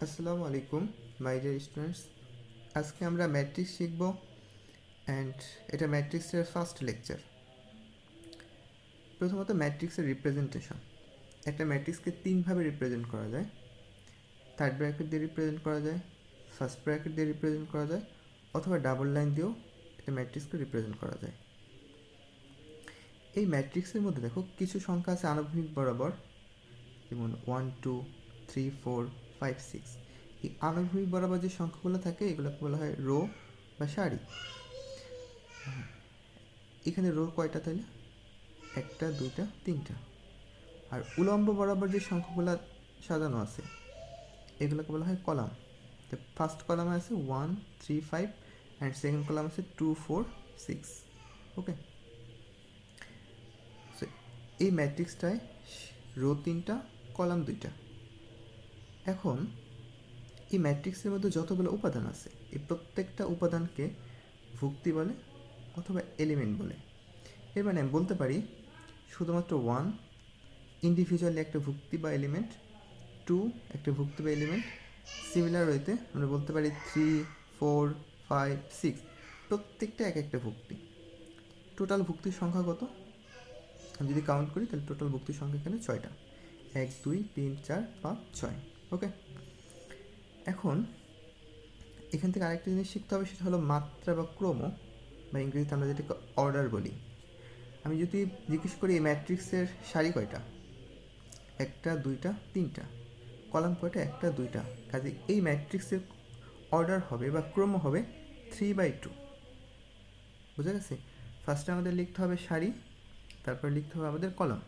আসসালামু আলাইকুম my dear students. আজকে আমরা ম্যাট্রিক্স শিখব অ্যান্ড এটা ম্যাট্রিক্সের ফার্স্ট লেকচার। প্রথমত ম্যাট্রিক্সের রিপ্রেজেন্টেশন। একটা ম্যাট্রিক্সকে তিনভাবে রিপ্রেজেন্ট করা যায়। থার্ড ব্র্যাকেট দিয়ে রিপ্রেজেন্ট করা যায়, ফার্স্ট ব্র্যাকেট দিয়ে রিপ্রেজেন্ট করা যায়, অথবা ডাবল লাইন দিয়েও একটা ম্যাট্রিক্সকে রিপ্রেজেন্ট করা যায়। এই ম্যাট্রিক্সের মধ্যে দেখো কিছু সংখ্যা আছে আনুভূমিক বরাবর, যেমন 1 2 3 4 5 6। এই আনুভূমিক বরাবর যে সংখ্যাগুলো থাকে এগুলোকে বলা হয় রো বা সারি। এখানে রো কয়টা তাইলে? একটা, দুইটা, তিনটা। আর উলম্ব বরাবর যে সংখ্যাগুলো সাজানো আছে এগুলোকে বলা হয় কলাম। তো ফার্স্ট কলামে আছে 1 3 5 অ্যান্ড সেকেন্ড কলাম আছে 2 4 6। ওকে, সো এই ম্যাট্রিক্সটায় রো তিনটা, কলাম দুইটা। এখন এই ম্যাট্রিক্সের মধ্যে যতগুলো উপাদান আছে এই প্রত্যেকটা উপাদানকে ভুক্তি বলে অথবা এলিমেন্ট বলে। এর মানে আমি বলতে পারি শুধুমাত্র 1 ইন্ডিভিজুয়ালি একটা ভুক্তি বা এলিমেন্ট, 2 একটা ভুক্তি বা এলিমেন্ট। সিমিলার ওয়েতে আমরা বলতে পারি 3 4 5 6 প্রত্যেকটা এক একটা ভুক্তি। টোটাল ভুক্তির সংখ্যা কত? আমি যদি কাউন্ট করি তাহলে টোটাল ভুক্তির সংখ্যা এখানে 6টা। 1 2 3 4 5 6। ওকে, এখন এখান থেকে আরেকটা জিনিস শিখতে হবে, সেটা হলো মাত্রা বা ক্রম, বা ইংরেজিতে আমরা যেটাকে অর্ডার বলি। আমি যদি জিজ্ঞেস করি এই ম্যাট্রিক্সের সারি কয়টা, একটা, দুইটা, তিনটা। কলাম কয়টা? একটা, দুইটা। কাজে এই ম্যাট্রিক্সের অর্ডার হবে বা ক্রম হবে 3/2। বুঝা গেছে? ফার্স্টে আমাদের লিখতে হবে সারি, তারপর লিখতে হবে আমাদের কলাম।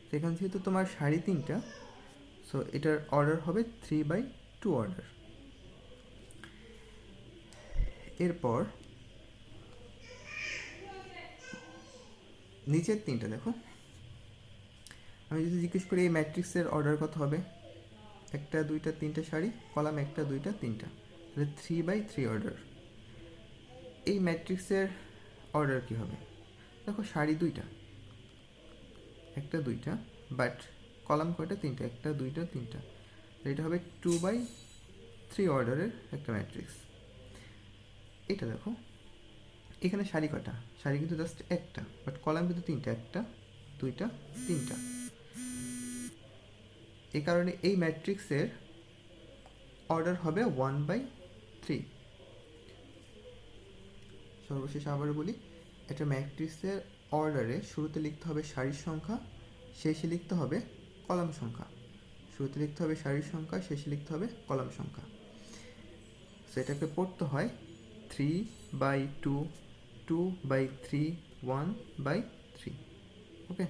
তো এখান যেহেতু তোমার সারি তিনটা, সো এটার অর্ডার হবে 3/2 অর্ডার। এরপর নিচের তিনটা দেখো, আমি যদি জিজ্ঞেস করি এই ম্যাট্রিক্সের অর্ডার কত হবে, একটা, দুইটা, তিনটা সারি, কলাম একটা, দুইটা, তিনটা, তাহলে 3/3 অর্ডার। এই ম্যাট্রিক্সের অর্ডার কী হবে? দেখো সারি দুইটা, একটা, দুইটা, বাট কলাম কয়টা? তিনটা, একটা, দুইটা, তিনটা। এটা হবে 2/3 অর্ডারের একটা ম্যাট্রিক্স। এটা দেখো, এখানে সারি কয়টা? সারি কিন্তু জাস্ট একটা, বাট কলাম কিন্তু তিনটা, একটা, দুইটা, তিনটা। এই কারণে এই ম্যাট্রিক্সের অর্ডার হবে 1/3। সর্বশেষ আবার বলি, একটা ম্যাট্রিক্সের অর্ডারে শুরুতে লিখতে হবে সারির সংখ্যা, শেষে লিখতে হবে কলাম সংখ্যা। শুরুতে লিখতে হবে সারির সংখ্যা, শেষে লিখতে হবে কলাম সংখ্যা। সেটাকে পড়তে হয় 3/2, 2/3, 1/3। ওকে,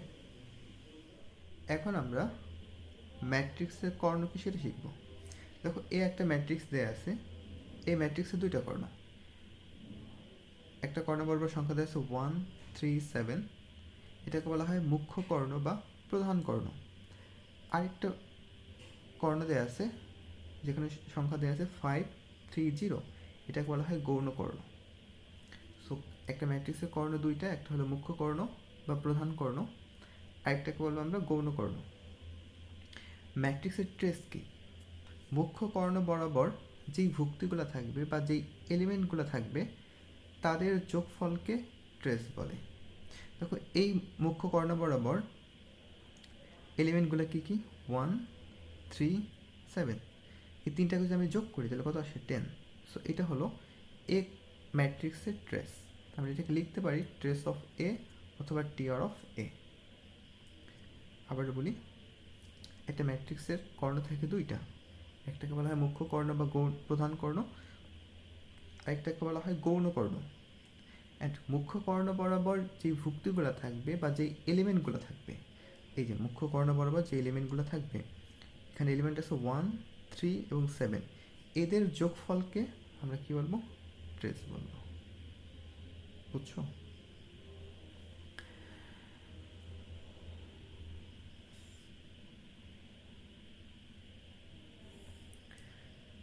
এখন আমরা ম্যাট্রিক্সের কর্ণ কি সেটা শিখব। দেখো, এ একটা ম্যাট্রিক্স দেয়া আছে, এই ম্যাট্রিক্সে দুইটা কর্ণ। একটা কর্ণ বরাবর সংখ্যা দেওয়া আছে 1 3 7, এটাকে বলা হয় মুখ্য কর্ণ বা প্রধান কর্ণ। আরেকটা কর্ণ দেওয়া আছে যেখানে সংখ্যা দেওয়া আছে 5 3 0, এটাকে বলা হয় গৌণ কর্ণ। সো একটা ম্যাট্রিক্সের কর্ণ দুইটা, একটা হলো মুখ্য কর্ণ বা প্রধান কর্ণ, আরেকটাকে বলবো আমরা গৌণ কর্ণ। ম্যাট্রিক্সের ট্রেস কি? মুখ্য কর্ণ বরাবর যেই ভুক্তিগুলো থাকবে বা যেই এলিমেন্টগুলো থাকবে তাদের যোগফলকে ট্রেস বলে। দেখো, এই মুখ্য কর্ণ বরাবর এলিমেন্টগুলো কী কী? 1 3 7। এই তিনটাকে যদি আমি যোগ করি তাহলে কত আসে? 10। সো এটা হলো এ ম্যাট্রিক্সের ট্রেস। আমরা এটাকে লিখতে পারি ট্রেস অফ এ অথবা টিআর অফ এ। আবার বলি, একটা ম্যাট্রিক্সের কর্ণ থাকে দুইটা, একটাকে বলা হয় মুখ্য কর্ণ বা প্রধান কর্ণ, আরেকটাকে বলা হয় গৌণ কর্ণ। অ্যান্ড মুখ্য কর্ণ বরাবর যে ভুক্তিগুলো থাকবে বা যেই এলিমেন্টগুলো থাকবে, এই যে মুখ্য কর্ণ বরাবর যে এলিমেন্টগুলো থাকবে, এখানে এলিমেন্ট আছে 1 3 এবং 7, এদের যোগফলকে আমরা কি বলবো? ট্রেস বলবো। বুঝছো?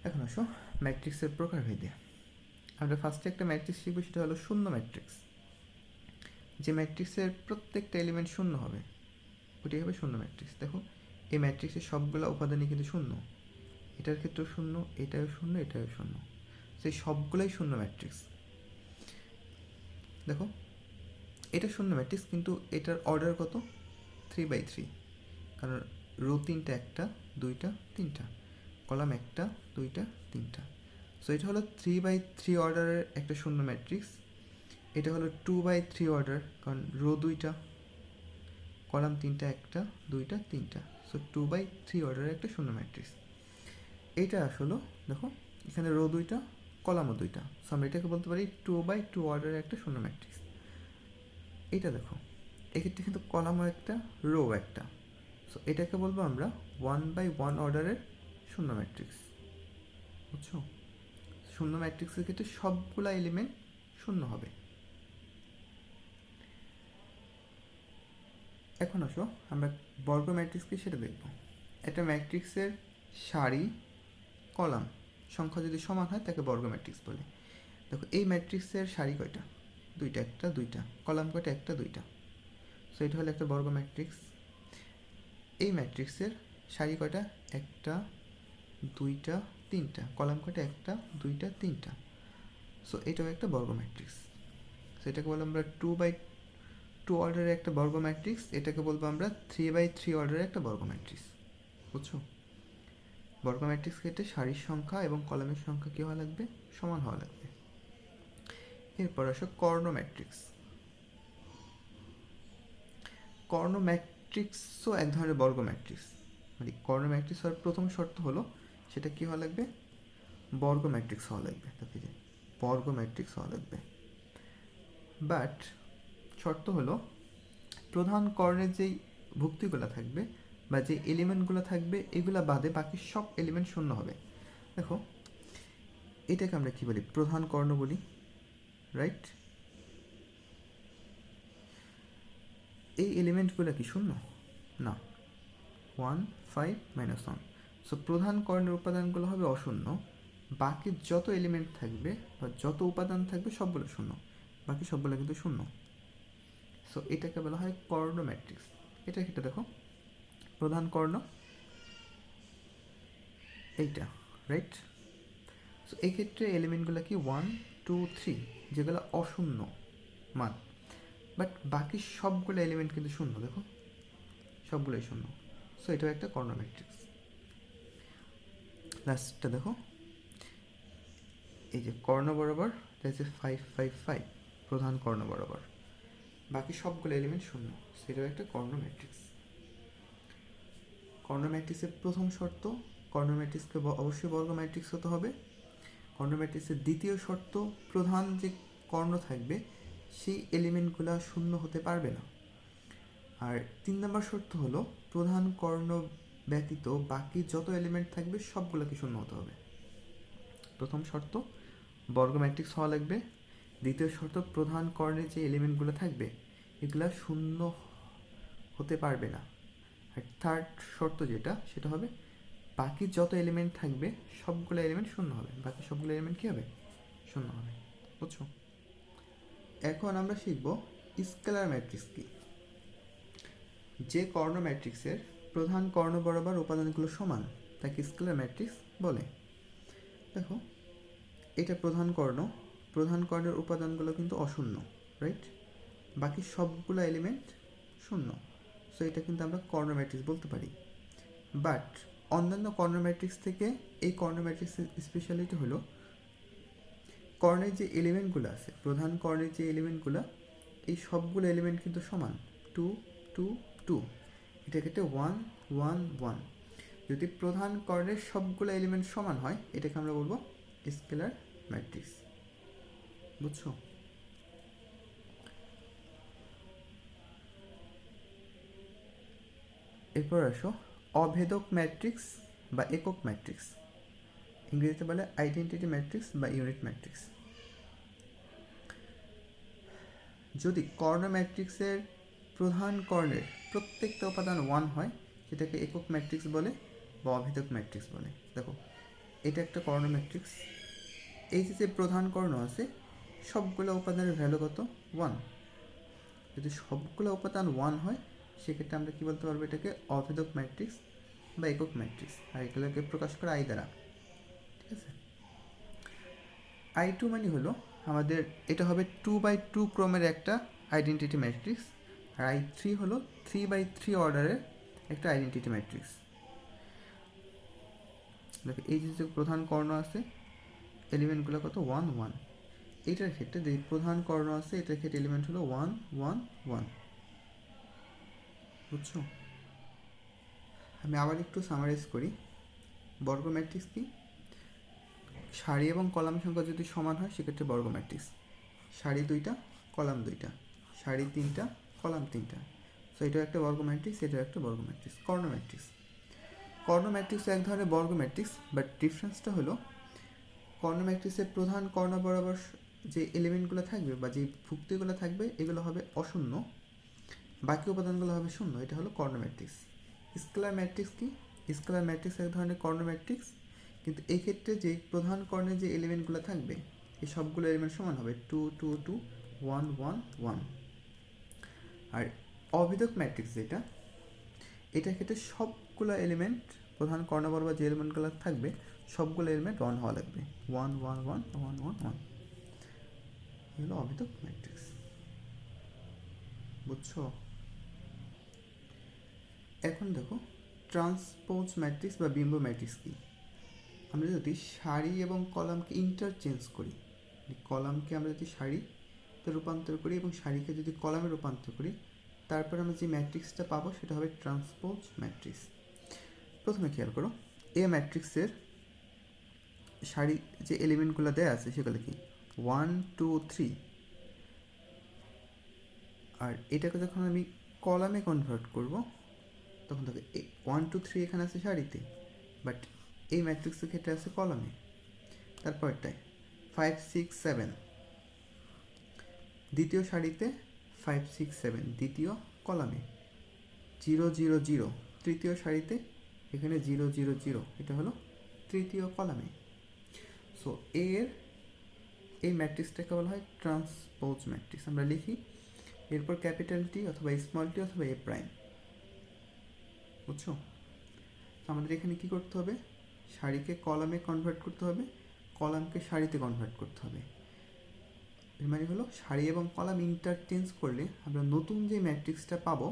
এখন আসো ম্যাট্রিক্সের প্রকারভেদে। আমরা ফার্স্টে একটা ম্যাট্রিক্স শিখবো, সেটা হলো শূন্য ম্যাট্রিক্স। যে ম্যাট্রিক্সের প্রত্যেকটা এলিমেন্ট শূন্য হবে ওটাই হবে শূন্য ম্যাট্রিক্স। দেখো, এই ম্যাট্রিক্সের সবগুলো উপাদানই কিন্তু শূন্য। এটার ক্ষেত্রেও শূন্য, এটাও শূন্য, এটাও শূন্য, সেই সবগুলোই শূন্য ম্যাট্রিক্স। দেখো এটা শূন্য ম্যাট্রিক্স, কিন্তু এটার অর্ডার কত? 3/3, কারণ রো তিনটা, একটা দুইটা তিনটা, কলাম একটা দুইটা তিনটা। সো এটা হলো 3/3 অর্ডারের একটা শূন্য ম্যাট্রিক্স। এটা হলো 2/3 অর্ডার, কারণ রো দুইটা, কলাম তিনটা, একটা দুইটা তিনটা, সো 2/3 অর্ডারের একটা শূন্য ম্যাট্রিক্স। এইটা আসলে দেখো এখানে রো দুইটা, কলামও দুইটা, সো আমরা এটাকে বলতে পারি 2/2 অর্ডারের একটা শূন্য ম্যাট্রিক্স। এটা দেখো এক্ষেত্রে কিন্তু কলামও একটা, রো একটা, সো এটাকে বলবো আমরা 1/1 অর্ডারের শূন্য ম্যাট্রিক্স। বুঝছো? শূন্য ম্যাট্রিক্সের ক্ষেত্রে সবগুলা এলিমেন্ট শূন্য হবে। এখন আসো আমরা বর্গ ম্যাট্রিক্সকে সেটা দেখব। একটা ম্যাট্রিক্সের সারি, কলাম সংখ্যা যদি সমান হয় তাকে বর্গ ম্যাট্রিক্স বলে। দেখো এই ম্যাট্রিক্সের সারি কয়টা? দুইটা, একটা দুইটা, কলাম কয়টা? একটা দুইটা, সো এটা হলো একটা বর্গ ম্যাট্রিক্স। এই ম্যাট্রিক্সের সারি কয়টা? একটা দুইটা তিনটা, কলাম কয়টা? একটা দুইটা তিনটা, সো এটাও একটা বর্গ ম্যাট্রিক্স। সো এটাকে বলবো আমরা 2/2 অর্ডারের একটা বর্গ ম্যাট্রিক্স, এটাকে বলবো আমরা 3/3 অর্ডারের একটা বর্গ ম্যাট্রিক্স। বুঝছো? বর্গ ম্যাট্রিক্স ক্ষেত্রে সারির সংখ্যা এবং কলামের সংখ্যা কী হওয়া লাগবে? সমান হওয়া লাগবে। এরপর আসো কর্ণ ম্যাট্রিক্স। কর্ণ ম্যাট্রিক্সও এক ধরনের বর্গ ম্যাট্রিক্স। মানে কর্ণ ম্যাট্রিক্স হওয়ার প্রথম শর্ত হলো সেটা কী হওয়া লাগবে? বর্গ ম্যাট্রিক্স হওয়া লাগবে। তাকে যে বর্গ ম্যাট্রিক্স হওয়া লাগবে, বাট শর্ত হলো প্রধান কর্ণের যেই ভুক্তিগুলো থাকবে বা যে এলিমেন্টগুলো থাকবে এগুলা বাদে বাকি সব এলিমেন্ট শূন্য হবে। দেখো এটাকে আমরা কি বলি? প্রধান কর্ণ বলি, রাইট? এই এলিমেন্টগুলো কি শূন্য? না, 1 5 -1, সো প্রধান কর্ণের উপাদানগুলো হবে অশূন্য, বাকি যত এলিমেন্ট থাকবে বা যত উপাদান থাকবে সবগুলো শূন্য, বাকি সবগুলো কিন্তু শূন্য। সো এটাকে বলা হয় কর্ণ ম্যাট্রিক্স। এটা ক্ষেত্রে দেখো প্রধান কর্ণ এইটা, রাইট? সো এই ক্ষেত্রে এলিমেন্টগুলো কি 1 2 3, যেগুলো অশূন্য মান, বাট বাকি সবগুলো এলিমেন্ট কিন্তু শূন্য। দেখো সবগুলোই শূন্য, সো এটাও একটা কর্ণ ম্যাট্রিক্স। লাস্টটা দেখো এই যে কর্ণ বরাবর, দ্যাটস 5 5 5, প্রধান কর্ণ বরাবর, বাকি সবগুলো এলিমেন্ট শূন্য, সেটাও একটা কর্ণ ম্যাট্রিক্স। কর্ণ ম্যাট্রিক্সের প্রথম শর্ত, কর্ণ ম্যাট্রিক্সকে অবশ্যই বর্গ ম্যাট্রিক্স হতে হবে। কর্ণ ম্যাট্রিক্সের দ্বিতীয় শর্ত, প্রধান যে কর্ণ থাকবে সেই এলিমেন্টগুলো শূন্য হতে পারবে না। আর 3 নম্বর শর্ত হলো প্রধান কর্ণ ব্যতীত বাকি যত এলিমেন্ট থাকবে সবগুলোকে শূন্য হতে হবে। প্রথম শর্ত বর্গ ম্যাট্রিক্স হওয়া লাগবে, দ্বিতীয় শর্ত প্রধান কর্ণের যে এলিমেন্টগুলো থাকবে এগুলা শূন্য হতে পারবে না, আর থার্ড শর্ত যেটা সেটা হবে বাকি যত এলিমেন্ট থাকবে সবগুলো এলিমেন্ট শূন্য হবে, বাকি সবগুলো এলিমেন্ট কী হবে? শূন্য হবে। বুঝছো? এখন আমরা শিখব স্কেলার ম্যাট্রিক্স কি। যে কর্ণ ম্যাট্রিক্সের প্রধান কর্ণ বরাবর উপাদানগুলো সমান তাকে স্কেলার ম্যাট্রিক্স বলে। দেখো এটা প্রধান কর্ণ, প্রধান কর্ণের উপাদানগুলো কিন্তু অশূন্য, রাইট? বাকি সবগুলো এলিমেন্ট শূন্য, সো এটা কিন্তু আমরা কর্ণ ম্যাট্রিক্স বলতে পারি। বাট অন্যান্য কর্ণ ম্যাট্রিক্স থেকে এই কর্ণ ম্যাট্রিক্সের স্পেশালিটি হলো কর্ণের যে এলিমেন্টগুলো আছে, প্রধান কর্ণের যে এলিমেন্টগুলো, এই সবগুলো এলিমেন্ট কিন্তু সমান, 2 2 2, এটা ক্ষেত্রে 1 1 1। যদি প্রধান কর্ণের সবগুলো এলিমেন্ট সমান হয় এটাকে আমরা বলবো স্কেলার ম্যাট্রিক্স। বুঝছো? এরপর আসো অভেদক ম্যাট্রিক্স বা একক ম্যাট্রিক্স, ইংরেজিতে বলে আইডেন্টিটি ম্যাট্রিক্স বা ইউনিট ম্যাট্রিক্স। যদি কর্ণ ম্যাট্রিক্সের প্রধান কর্ণের প্রত্যেকটা উপাদান 1 হয় সেটাকে একক ম্যাট্রিক্স বলে বা অভেদক ম্যাট্রিক্স বলে। দেখো এটা একটা কর্ণ ম্যাট্রিক্স, এই যে প্রধান কর্ণ আছে সবগুলো উপাদানের ভ্যালু কত? 1। যদি সবগুলো উপাদান 1 হয় সেক্ষেত্রে আমরা কী বলতে পারবো? এটাকে অভেদক ম্যাট্রিক্স বা একক ম্যাট্রিক্স, আর এগুলোকে প্রকাশ করা আই দ্বারা। ঠিক আছে, I2 মানে হলো আমাদের এটা হবে 2x2 ক্রমের একটা আইডেন্টিটি ম্যাট্রিক্স, আর I3 হলো 3x3 অর্ডারের একটা আইডেন্টিটি ম্যাট্রিক্স। দেখো এই যে প্রধান কর্ণ আছে, এলিমেন্টগুলো কত 1 1, এইটার ক্ষেত্রে যে প্রধান কর্ণ আছে এটার ক্ষেত্রে এলিমেন্ট হলো 1 1 1। বুঝছো? আমি আবার একটু সামারাইজ করি। বর্গ ম্যাট্রিক্স কি? সারি এবং কলাম সংখ্যা যদি সমান হয় সেক্ষেত্রে বর্গ ম্যাট্রিক্স। সারি 2টা, কলাম 2টা, সারি 3টা, কলাম 3টা, সো এটাও একটা বর্গ ম্যাট্রিক্স, এটাও একটা বর্গ ম্যাট্রিক্স। কর্ণ ম্যাট্রিক্স, কর্ণ ম্যাট্রিক্স এক ধরনের বর্গ ম্যাট্রিক্স, বাট ডিফারেন্সটা হলো কর্ণ ম্যাট্রিক্সের প্রধান কর্ণ বরাবর যে এলিমেন্টগুলো থাকবে বা যে ভুক্তিগুলো থাকবে এগুলো হবে অশূন্য, বাকি উপাদানগুলো হবে শূন্য। এটা হলো কর্ণ ম্যাট্রিক্স। স্কেলার ম্যাট্রিক্স কি? স্কেলার ম্যাট্রিক্স এক ধরনের কর্ণ ম্যাট্রিক্স, কিন্তু এই ক্ষেত্রে যে প্রধান কর্ণের যে এলিমেন্টগুলো থাকবে এই সবগুলো এলিমেন্ট সমান হবে 2 2 2 1 1 1। আর অভিদক ম্যাট্রিক্স যেটা, এটার ক্ষেত্রে সবগুলো এলিমেন্ট প্রধান কর্ণ বরাবর যে এলিমেন্টগুলো থাকবে সবগুলো এলিমেন্ট 1 হওয়া লাগবে, 1 1 1 1 1 1। এগুলো অভিদক ম্যাট্রিক্স। বুঝছো? এখন দেখো ট্রান্সপোজ ম্যাট্রিক্স বা বিম্ব ম্যাট্রিক্স কি? আমরা যদি সারি এবং কলামকে ইন্টারচেঞ্জ করি, কলামকে আমরা যদি সারিতে রূপান্তর করি এবং সারিকে যদি কলামে রূপান্তর করি, তারপর আমরা যে ম্যাট্রিক্সটা পাবো সেটা হবে ট্রান্সপোজ ম্যাট্রিক্স। প্রথমে খেয়াল করো, এ ম্যাট্রিক্সের সারি যে এলিমেন্টগুলো দেওয়া আছে সেগুলো কি 1 2 3, আর এটাকে যখন আমি কলামে কনভার্ট করব তখন দেখো 1 2 3 এখানে আছে সারিতে, বাট এই ম্যাট্রিক্সের ক্ষেত্রে আছে কলামে। তারপরটায় 5 6 7, দ্বিতীয় সারিতে 5 6 7, দ্বিতীয় কলামে 0 0 0, তৃতীয় সারিতে এখানে 0 0 0, এটা হলো তৃতীয় কলামে। সো এই ম্যাট্রিক্সটাকে বলা হয় ট্রান্সপোজ ম্যাট্রিক্স। আমরা লিখি এরপর ক্যাপিটাল টি অথবা স্মল টি অথবা এ প্রাইম। বুঝছো? আমাদের এখানে কি করতে হবে? সারিকে কলামে কনভার্ট করতে হবে, কলামকে সারিতে কনভার্ট করতে হবে। এর মানে হলো সারি এবং কলাম ইন্টারচেঞ্জ করলে আমরা নতুন যে ম্যাট্রিক্সটা পাবো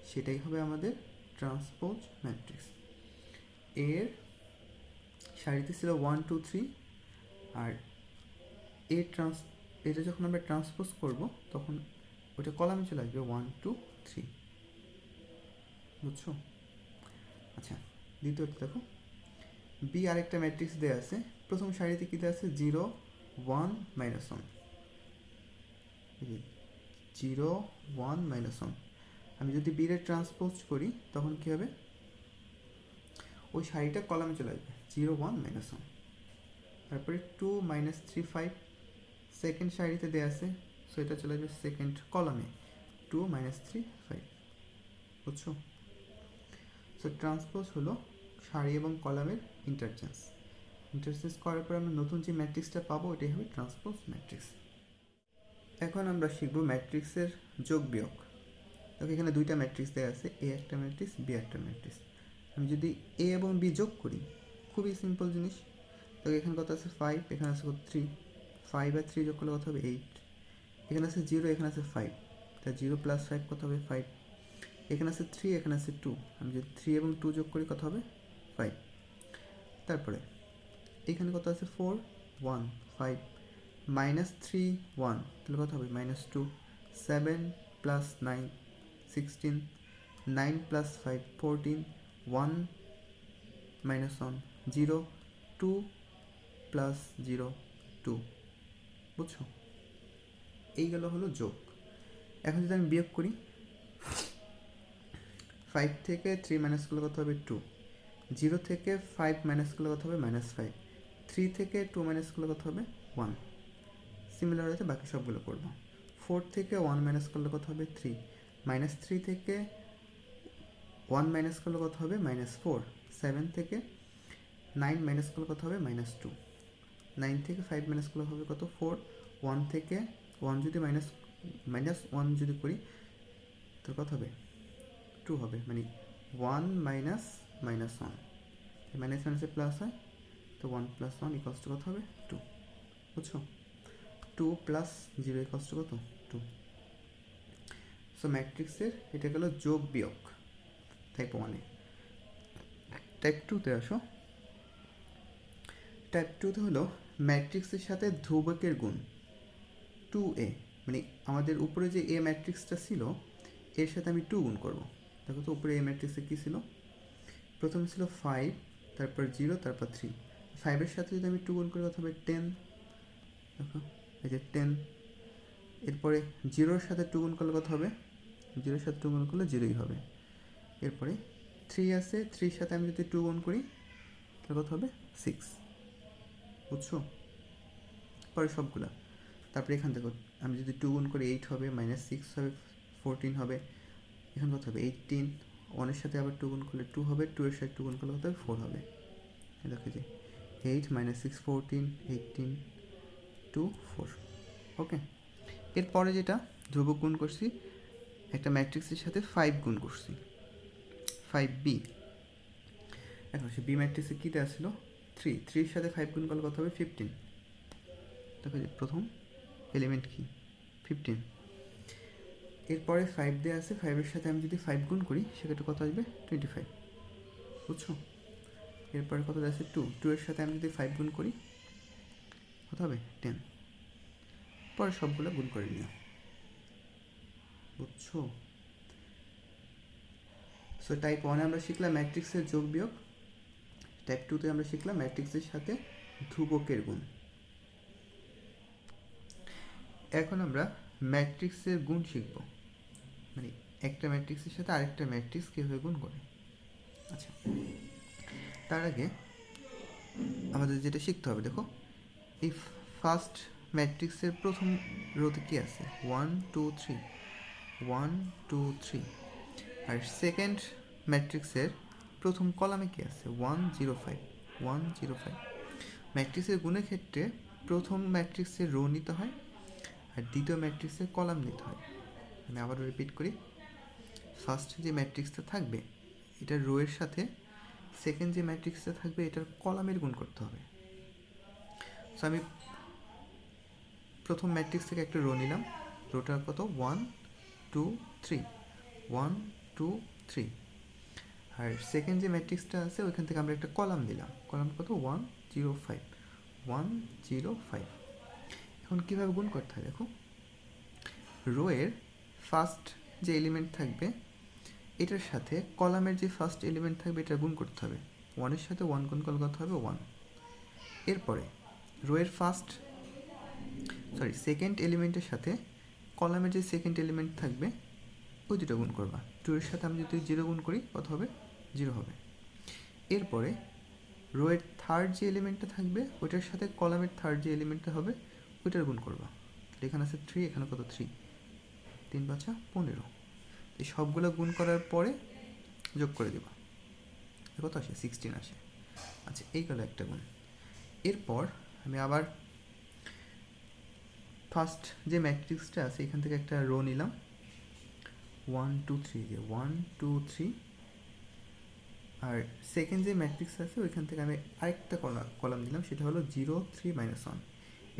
সেটাই হবে আমাদের ট্রান্সপোজ ম্যাট্রিক্স। এর সারিতে ছিল 1 2 3, আর এটা যখন আমরা ট্রান্সপোজ করব তখন ওটা কলামে চলে আসবে 1 2 3। বুঝছো? আচ্ছা, দ্বিতীয়ত দেখো বি আরেকটা ম্যাট্রিক্স দেওয়া আছে। প্রথম সারিতে কী দেওয়া আছে 0 1 -1, 0 1 -1। আমি যদি বি এর ট্রান্সপোজ করি তখন কী হবে? ওই সারিটা কলামে চলে আসবে 0 1 -1। তারপরে 2 -3 5, সেকেন্ড সারিতে দেওয়া আছে, সো এটা চলে আসবে সেকেন্ড কলামে 2 -3 5। বুঝছো? সো ট্রান্সপোজ হলো সারি এবং কলামের ইন্টারচেঞ্জ করার পর আমরা নতুন যে ম্যাট্রিক্সটা পাবো এটাই হবে ট্রান্সপোজ ম্যাট্রিক্স। এখন আমরা শিখব ম্যাট্রিক্সের যোগ বিয়োগ। দেখো এখানে দুইটা ম্যাট্রিক্স দেওয়া আছে, এ একটা ম্যাট্রিক্স, বি একটা ম্যাট্রিক্স। আমি যদি এ এবং বি যোগ করি, খুবই সিম্পল জিনিস। তো এখানে কত আছে 5, এখানে আছে 3, 5 আর 3 যোগ করলে কত হবে 8, এখানে আছে 0, এখানে আছে 5, তা 0 + 5 কত হবে 5, এখানে আছে 3, এখানে আছে 2, আমি যদি 3 এবং 2 যোগ করি কত হবে 5। তারপরে এখানে কত আছে 4 1 5, -3 1, তাহলে কত হবে -2, 7 + 9 16, 9 + 5 14, 1 -1 0, 2 + 0 2। বুঝছো? এইগুলো হলো যোগ। এখন যদি আমি বিয়োগ করি, 5 থেকে 3 মাইনাস করলে কত হবে 2, 0 থেকে 5 মাইনাস করলে কত হবে -5, 3 থেকে 2 মাইনাস করলে কত হবে 1। সিমিলার হচ্ছে বাকি সবগুলো করব। 4 থেকে 1 মাইনাস করলে কত হবে 3, -3 থেকে 1 মাইনাস করলে কত হবে -4, 7 থেকে 9 মাইনাস করলে কত হবে -2, 9 থেকে 5 মাইনাস করলে হবে কত 4, 1 থেকে 1 যদি -1 যদি করি তো কত হবে 2 হবে, মানে 1 - মাইনাস ওয়ান, মাইনাস মাইনাসে প্লাস হয়, তো 1 প্লাস 1 ইকলস টু কত হবে 2, বুঝছো? 2 প্লাস 0 ইকলস টু কত 2। সো ম্যাট্রিক্সের এটা গেল যোগ বিয়োগ টাইপ 1-এ। টাইপ 2-তে আসো। টাইপ 2-তে হলো ম্যাট্রিক্সের সাথে ধ্রুবকের গুণ 2a, মানে আমাদের উপরে যে এ ম্যাট্রিক্সটা ছিল এর সাথে আমি 2 গুণ করব। দেখো তো উপরে এ ম্যাট্রিক্সে কী ছিল, প্রথমে ছিল 5, তারপর 0, তারপর 3। 5-এর সাথে যদি আমি 2 গুণ করি কত হবে 10, দেখো এই যে 10। এরপরে 0-এর সাথে 2 গুণ করলে কত হবে, 0-এর সাথে 2 গুণ করলে 0ই হবে। এরপরে 3 আছে, 3-এর সাথে আমি যদি 2 গুণ করি তাহলে কত হবে 6, বুঝছো? পরে সবগুলা, তারপরে এখান থেকে আমি যদি 2 গুণ করি 8 হবে, -6 হবে, 14 হবে, এখানে কত হবে 18। 1-এর সাথে আবার 2 গুণ করলে 2 হবে, 2-এর সাথে 2 গুণ করলে কত হবে 4 হবে। দেখো যে 8 - 6 14, 18, 2 4, ওকে। এরপরে যেটা ধ্রুবক গুণ করছি, একটা ম্যাট্রিক্সের সাথে 5 গুণ করছি, 5b। এখন সে বি ম্যাট্রিক্সে কী দেওয়া ছিল 3, 3-এর সাথে 5 গুণ করলে কত হবে 15। দেখো যে প্রথম এলিমেন্ট কি 15। এরপরে 5 দেওয়া আছে, 5-এর সাথে আমি যদি 5 গুণ করি সেক্ষেত্রে কত আসবে 25, বুঝছো? এরপরে কত দেওয়া আছে 2, 2-এর সাথে আমি যদি 5 গুণ করি কত হবে 10। পরে সবগুলো গুণ করে নিও, বুঝছো? সো টাইপ 1-এ আমরা শিখলাম ম্যাট্রিক্সের যোগ বিয়োগ, টাইপ 2-তে আমরা শিখলাম ম্যাট্রিক্সের সাথে ধ্রুবকের গুণ। এখন আমরা ম্যাট্রিক্সের গুণ শিখব, মানে একটা ম্যাট্রিক্সের সাথে আরেকটা ম্যাট্রিক্স কীভাবে গুণ করে। আচ্ছা, তার আগে আমাদের যেটা শিখতে হবে, দেখো এই ফার্স্ট ম্যাট্রিক্সের প্রথম রোতে কী আছে 1 2 3, 1 2 3। আর সেকেন্ড ম্যাট্রিক্সের প্রথম কলামে কী আছে 1 0 5, 1 0 5। ম্যাট্রিক্সের গুণের ক্ষেত্রে প্রথম ম্যাট্রিক্সের রো নিতে হয় আর দ্বিতীয় ম্যাট্রিক্সের কলাম নিতে হয়। আমি আবারও রিপিট করি, ফার্স্ট যে ম্যাট্রিক্সটা থাকবে এটার রো এর সাথে সেকেন্ড যে ম্যাট্রিক্সটা থাকবে এটার কলামের গুণ করতে হবে। সো আমি প্রথম ম্যাট্রিক্স থেকে একটা রো নিলাম, রোটার কত 1 2 3, 1 2 3। আর সেকেন্ড যে ম্যাট্রিক্সটা আছে ওইখান থেকে আমরা একটা কলাম দিলাম, কলাম কত 1 0 5, 1 0 5। এখন কীভাবে গুণ করতে হয় দেখো, রো এর ফার্স্ট যে এলিমেন্ট থাকবে এটার সাথে কলামের যে ফার্স্ট এলিমেন্ট থাকবে এটা গুণ করতে হবে। 1-এর সাথে 1 গুণ করলে কত হবে 1। এরপরে রো এর সেকেন্ড এলিমেন্টের সাথে কলামের যে সেকেন্ড এলিমেন্ট থাকবে ওই দুটো গুণ করবা। 2-এর সাথে আমি যদি 0 গুণ করি কত হবে 0 হবে। এরপরে রো এর থার্ড যে এলিমেন্টটা থাকবে ওইটার সাথে কলামের থার্ড যে এলিমেন্টটা হবে ওইটার গুণ করবা। এখানে আছে 3, এখানে কত 3, 3 5 15। এই সবগুলো গুণ করার পরে যোগ করে দেবা, কত আসে 16 আসে। আচ্ছা, এই গেল একটা গুণ। এরপর আমি আবার ফার্স্ট যে ম্যাট্রিক্সটা আছে এখান থেকে একটা রো নিলাম 1 2 3, যে 1 2 3। আর সেকেন্ড যে ম্যাট্রিক্স আছে ওইখান থেকে আমি আরেকটা কলাম দিলাম, সেটা হলো 0 3 -1।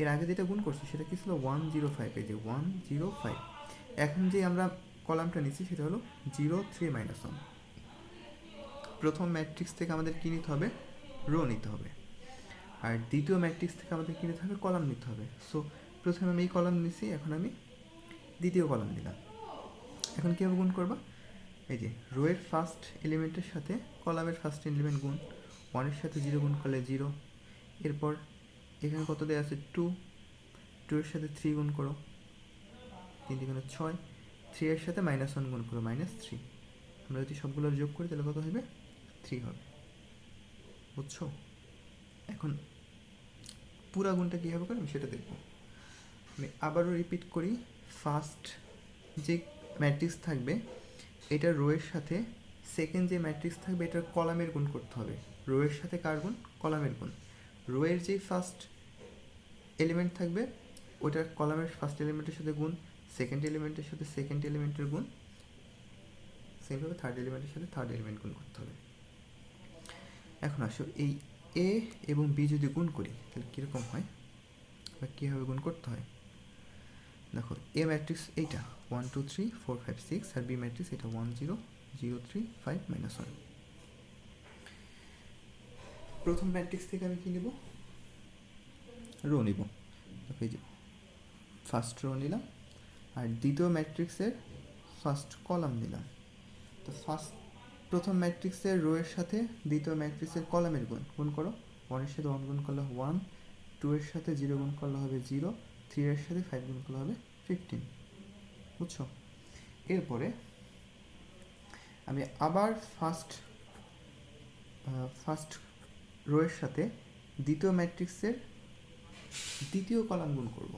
এর আগে যেটা গুণ করছি সেটা কি ছিল 1 0 5, এই যে 1 0 5। এখন যে আমরা কলামটা নিচ্ছি সেটা হলো 0 3 -1। প্রথম ম্যাট্রিক্স থেকে আমাদের কী নিতে হবে রো নিতে হবে, আর দ্বিতীয় ম্যাট্রিক্স থেকে আমাদের কী নিতে হবে কলাম নিতে হবে। সো প্রথমে আমি এই কলাম নিছি, এখন আমি দ্বিতীয় কলাম নিলাম। এখন কীভাবে গুণ করবা, এই যে রো এর ফার্স্ট এলিমেন্টের সাথে কলামের ফার্স্ট এলিমেন্ট গুণ, 1-এর সাথে 0 গুণ করলে 0। এরপর এখানে কত দেওয়া আছে 2, 2-এর সাথে 3 গুণ করো, 3 × 6, 3-এর সাথে -1 গুণ করো -3। আমরা যদি সবগুলো যোগ করি তাহলে কত হবে 3 হবে, বুঝছো? এখন পুরা গুণটা কীভাবে করে আমি সেটা দেখব। আমি আবারও রিপিট করি, ফার্স্ট যে ম্যাট্রিক্স থাকবে এটার রো এর সাথে সেকেন্ড যে ম্যাট্রিক্স থাকবে এটার কলামের গুণ করতে হবে। রো এর সাথে কার গুণ কলামের গুণ। রো এর যে ফার্স্ট এলিমেন্ট থাকবে ওটার কলামের ফার্স্ট এলিমেন্টের সাথে গুণ, সেকেন্ড এলিমেন্টের সাথে সেকেন্ড এলিমেন্টের গুণ, সেমভাবে থার্ড এলিমেন্টের সাথে থার্ড এলিমেন্ট গুণ করতে হবে। এখন আসো এই এ এবং বি যদি গুণ করি তাহলে কীরকম হয় বা কীভাবে গুণ করতে হয়। দেখো এ ম্যাট্রিক্স এইটা 1 2 3 4 5 6 আর বি ম্যাট্রিক্স এটা 1 0 0 3 5 -1। প্রথম ম্যাট্রিক্স থেকে আমি কী নেব, রো নিব। দেখো এই যে ফার্স্ট রো নিলাম আর দ্বিতীয় ম্যাট্রিক্সের ফার্স্ট কলাম নিলাম। তো প্রথম ম্যাট্রিক্সের রো এর সাথে দ্বিতীয় ম্যাট্রিক্সের কলামের গুণ গুণ করো। 1 এর সাথে 1 গুণ করলে 1, 2 এর সাথে 0 গুণ করলে হবে 0, 3 এর সাথে 5 গুণ করলে হবে 15। বুঝছো? এরপরে আমি আবার ফার্স্ট রো এর সাথে দ্বিতীয় ম্যাট্রিক্সের দ্বিতীয় কলাম গুণ করব।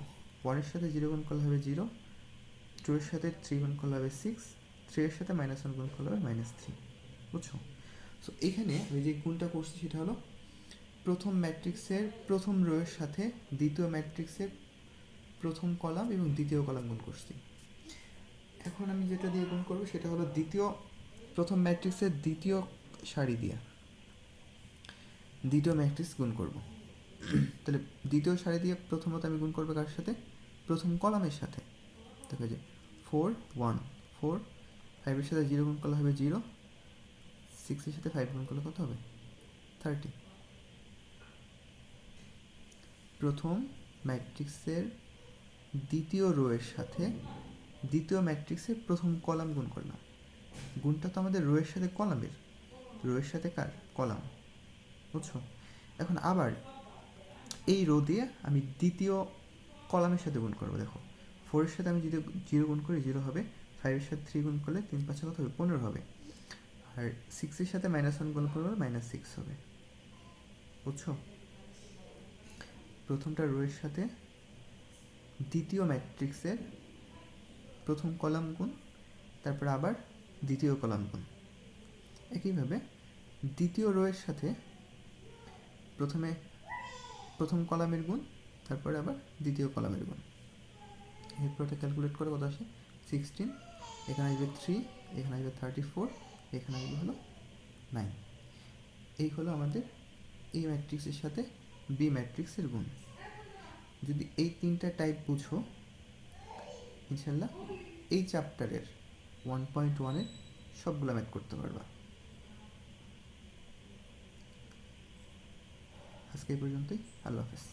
1 এর সাথে 0 গুণ করলে হবে 0, 2 এর সাথে 3 গুণ করলে হবে 6, 3 এর সাথে -1 গুণ করলে হবে -3। বুঝছো? সো এখানে আমি যে গুণটা করছি সেটা হলো প্রথম ম্যাট্রিক্সের প্রথম রো এর সাথে দ্বিতীয় ম্যাট্রিক্সের প্রথম কলাম এবং দ্বিতীয় কলাম গুণ করছি। এখন আমি যেটা দিয়ে গুণ করবো সেটা হলো প্রথম ম্যাট্রিক্সের দ্বিতীয় সারি দিয়ে দ্বিতীয় ম্যাট্রিক্স গুণ করব। তাহলে দ্বিতীয় সারি দিয়ে প্রথমত আমি গুণ করবো কার সাথে, প্রথম কলামের সাথে। দেখো যে 4 1 4, 5 এর সাথে 0 গুণ করলে হবে 0, 6 এর সাথে 5 গুণ করলে কত হবে 30। প্রথম ম্যাট্রিক্সের দ্বিতীয় রো এর সাথে দ্বিতীয় ম্যাট্রিক্সের প্রথম কলাম গুণ করলাম। গুণটা তো আমাদের রো এর সাথে কলামের, রো এর সাথে কার কলাম। বুঝছো? এখন আবার এই রো দিয়ে আমি দ্বিতীয় কলামের সাথে গুণ করবো। দেখো 4 এর সাথে আমি যদি 0 গুণ করি 0 হবে, 5 এর সাথে 3 গুণ করলে 3 5 কত হবে 15 হবে, আর 6 এর সাথে -1 গুণ করলে -6 হবে। বুঝছো? প্রথমটা রো এর সাথে দ্বিতীয় ম্যাট্রিক্সের প্রথম কলাম গুণ, তারপর আবার দ্বিতীয় কলাম গুণ। একইভাবে দ্বিতীয় রো এর সাথে প্রথমে প্রথম কলামের গুণ, তারপরে আবার দ্বিতীয় কলামের গুণ। এরপর এটা ক্যালকুলেট করে কত আসে 16, এখানে আসবে 3, এখানে আসবে 34, এখানে আসবে হলো 9। এই হলো আমাদের এই ম্যাট্রিক্সের সাথে বি ম্যাট্রিক্সের গুণ। যদি এই তিনটা টাইপ বুঝো ইনশাল্লাহ এই চ্যাপ্টারের 1.1-এর সবগুলো ম্যাথ করতে পারবা। আজকে এই পর্যন্তই। আল্লাহ হাফেজ।